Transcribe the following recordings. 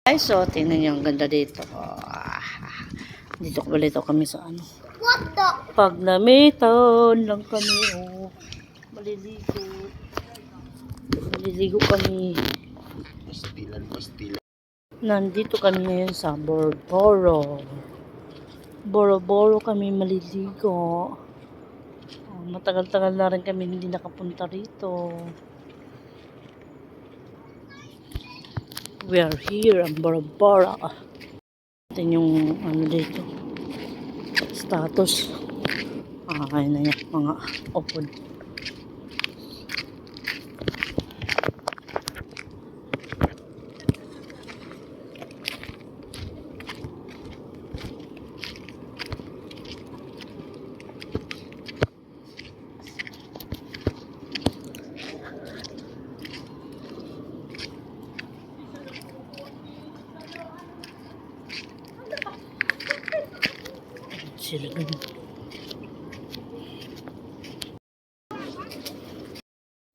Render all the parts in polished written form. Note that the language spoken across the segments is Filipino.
Ay, so, tingnan nyo, ang ganda dito. Dito kami sa ano. What the? Pagnamitan lang kami, oh. Maliligo. Maliligo kami. Pastilan. Nandito kami ngayon sa Boro-Boro. Boro-Boro kami maliligo. Matagal-tagal na rin kami hindi nakapunta rito. We are here ang Boro-Boro. Ito yung ano dito. Status. Kaya na yung mga upod. Sila ganun.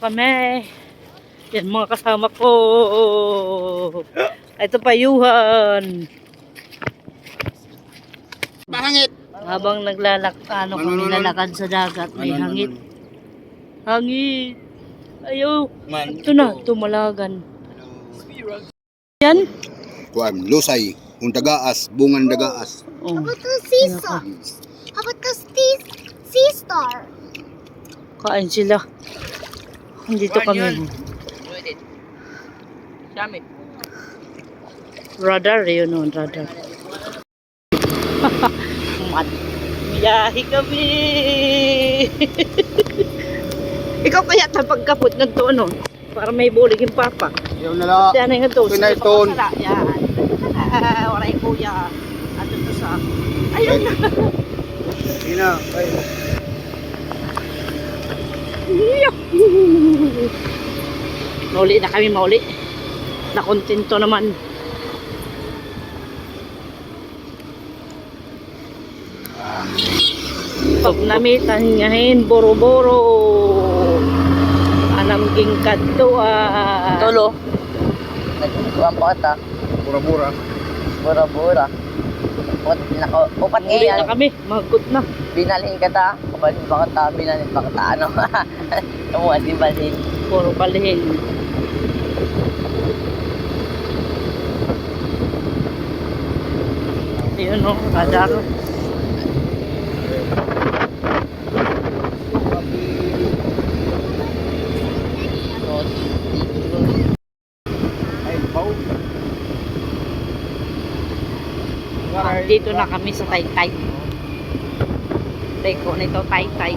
Kami. Yan mga kasama ko. Ito pa Yuhan. Mahangit! Habang kami lalakad sa dagat, may hangit. Hangit. Ayaw. Ito na, tumalagan. Yan? Kuan, lusay, dagaas, bungan dagaas. Oh. How about the seesaw? How about the sea star? Kain sila. Dito kami. Radar, yun o, radar. Biyahe kami. Ikaw kaya pagkapot ng to, ano? Para may bulig yung papa. Yaw na la. Yan ang ito. Pinaiton. Yan. Waray kuya. At ito sa... Ayun na. Ina, ay. Mauli na kami, mauli. Nakontento naman. Pag namitan ngayon, Boro-Boro. Anamging kadto Tolo. Nagkukuha pa kita. Bura-bura. Bura-bura. Upat Mauli na ngayon. kami, magot na. Binalhin ka ta. Kabalhin pa kita. Binalhin pa kita. Ano? Tumuha di balhin. Puro palihin. Ayun o, radar. Dito na kami sa Taytay. Teko nito Taytay.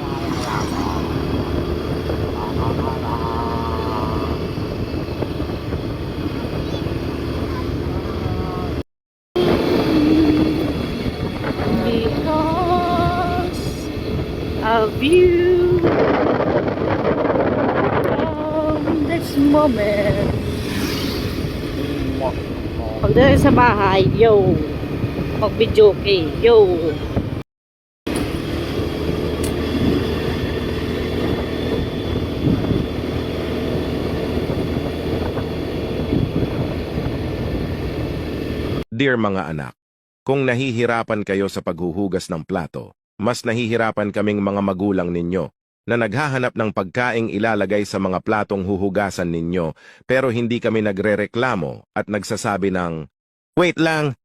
Because of you, this moment. Pagdating sa bahay, yo, mag-video okay, yo. Dear mga anak, kung nahihirapan kayo sa paghuhugas ng plato, mas nahihirapan kaming mga magulang ninyo na naghahanap ng pagkaing ilalagay sa mga platong huhugasan ninyo pero hindi kami nagrereklamo at nagsasabi ng, "Wait lang,